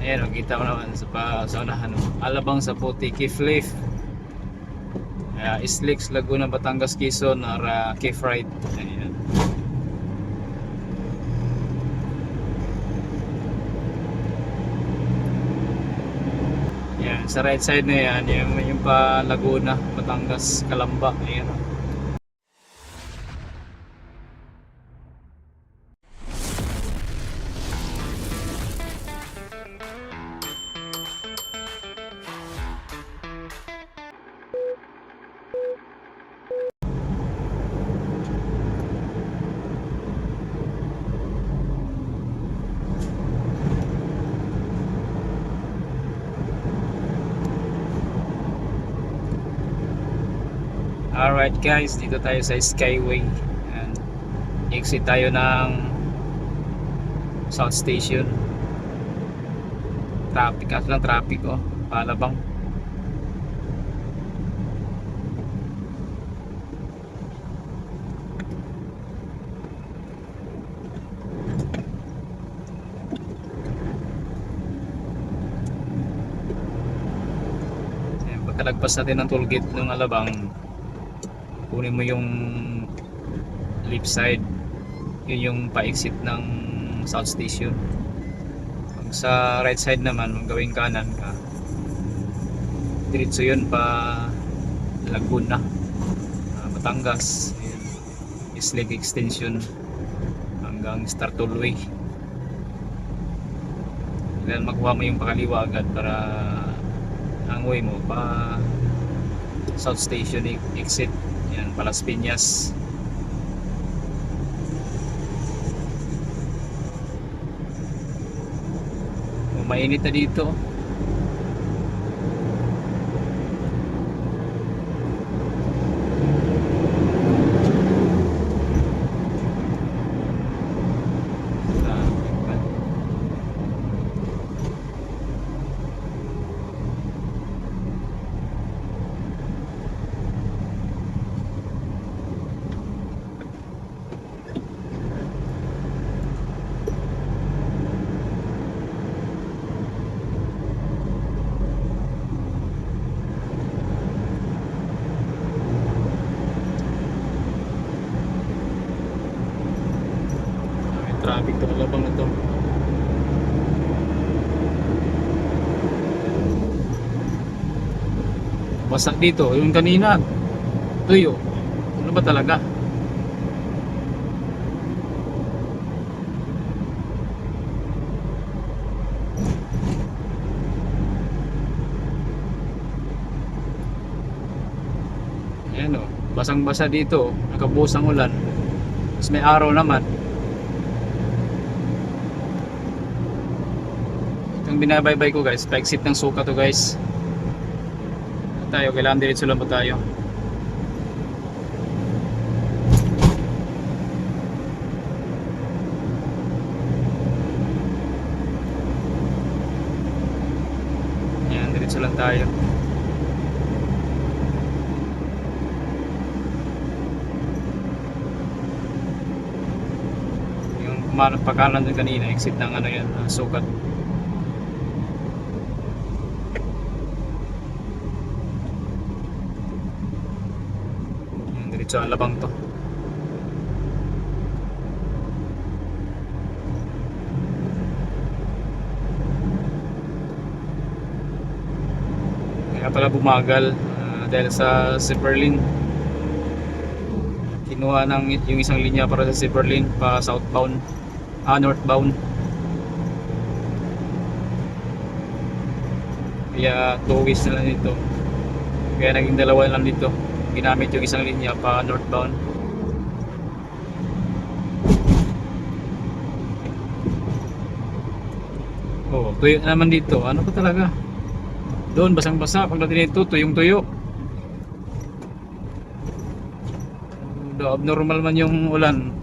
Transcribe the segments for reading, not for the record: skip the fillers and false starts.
Ayan, makita mo naman sa unahan, Alabang sa Puti, Kifleaf, Islix, Laguna, Batangas, Quezon, or Kif Ride. Ayan. Ayan, sa right side na yan, yung pa Laguna, Batangas, Calamba. Ayan. Alright guys, dito tayo sa Skyway. Ayan. Exit tayo ng South Station. Traffic, at lang traffic Palabang. Ayan, pagkalagpas natin ng tollgate ng Alabang, kunin mo yung left side, yun yung pa-exit ng South Station. Pag sa right side naman, gawing kanan ka, diretso yun pa Laguna, Batangas, Islay Extension hanggang Star Tollway. Kailangan makuha mo yung pakaliwa agad para ang way mo pa South Station exit. Yan, Palas Piñas. Mainit na dito. Traffic to Alabang na to. Wasak dito, yung kanina tuyo. Ano ba talaga? Ayan basang-basa dito, nakabuhos ang ulan. Tapos may araw naman. Itong binabaybay ko guys, pa-exit ng Suka to guys. Tayo, kailangan diretso lang po tayo. Ayan, diretso lang tayo. Yung pagkanan din kanina, exit ng Sukat. Diretso Alabang to. Kaya pala bumagal dahil sa Zipperlin. Kinuha yung isang linya para sa Zipperlin pa southbound, northbound. Kaya 2 ways na lang dito. Kaya naging dalawa lang dito. Ginamit yung isang linya pa northbound. Tuyo naman dito. Ano pa talaga? Doon basang-basa. Pagdating nito, tuyong tuyo. Abnormal man yung ulan.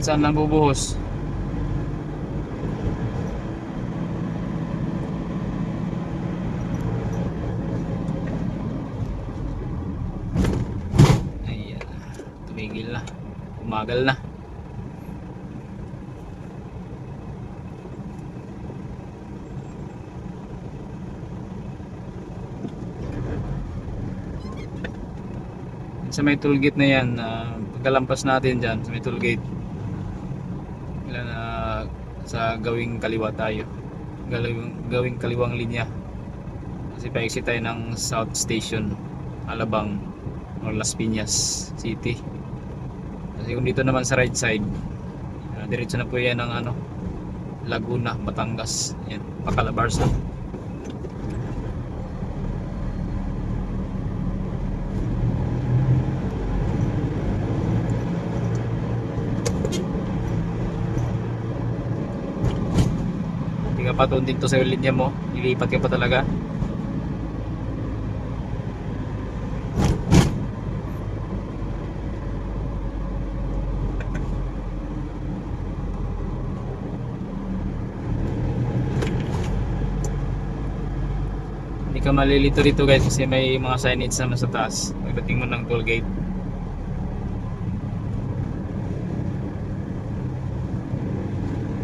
Saan lang bubuhos. Tumigil na, umagal na. Sa may toll gate na yan, pagkalampas natin dyan sa may toll gate, sa gawing kaliwa tayo, gawing kaliwang linya, kasi pa-exit tayo ng South Station, Alabang or Las Piñas City. Kasi kung dito naman sa right side, diretso na po yan ng Laguna, Batangas. Yan, Pacalabarsa. Hindi ka pa tunting to sa linya mo, ilipat ka pa talaga. Hindi ka malilito dito guys, kasi may mga signage naman sa taas pagdating mo ng toll gate.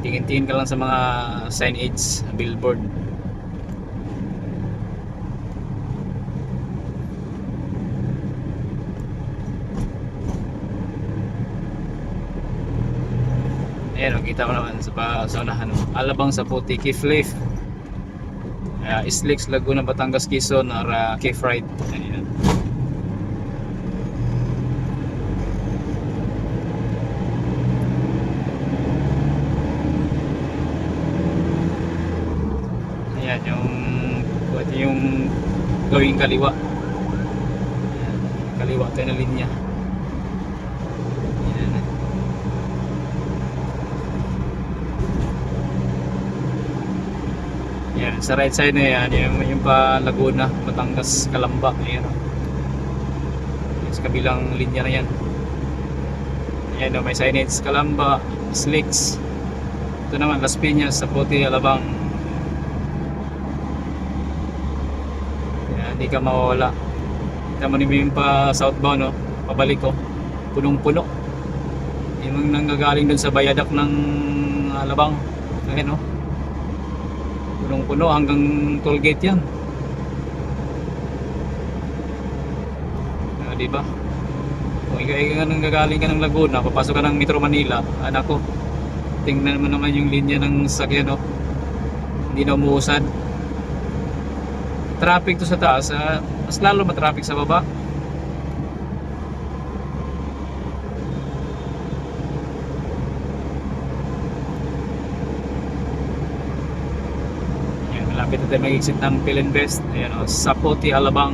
Tingin-tingin ka lang sa mga signage, billboard. Ayan, kita mo naman sa unahan, Alabang sa Puti, Cliff, Islix, Laguna, Batangas, Quezon, or Cliff Ride. Ayan. Ayan yung gawing kaliwa. Ayan, kaliwa tayo na linya. Ayan. Ayan, sa right side na yan, yung pa Laguna, Batangas, Calamba. Ayan. Sa kabilang linya na yan. Ayan, may signage, Calamba, Islix. Ito naman, Las Piñas, sa Puti, Alabang. Ayan, hindi ka mawawala. Kita mo yung pa southbound, no? Pabalik ko, punong-puno. Yung nanggagaling dun sa Bayadak ng Alabang. Ayan, no? Punong-puno hanggang toll gate yan. Diba? Kung ikaw nanggagaling ka ng Laguna, papasok ka ng Metro Manila, anak ko, tingnan mo naman yung linya ng sakyan, no? Hindi na umuusad. Traffic to sa taas, mas lalo matraffic sa baba. Ayan, malapit na tayo mag-exit ng Philinvest. Ayan, sa Puti, Alabang.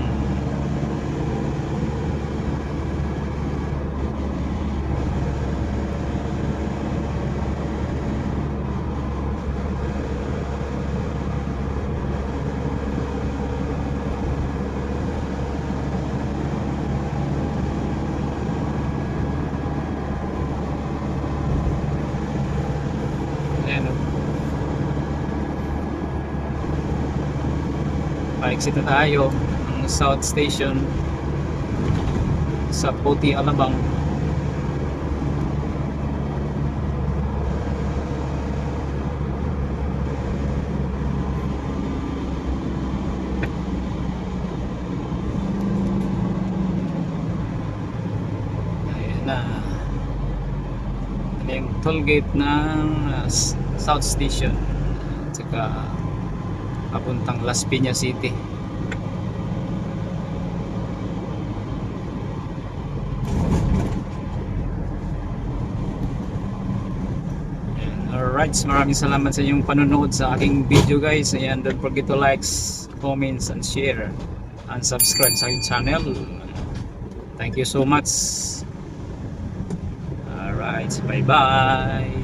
Pa-exit na tayo ng South Station sa Puti, Alabang. Ayan na. Ano yung toll gate ng South Station at saka papuntang Las Piñas City. Alright, maraming salamat sa inyong panonood sa aking video guys. Ayan, don't forget to like, comments, and share, and subscribe sa aking channel. Thank you so much. Alright, bye bye.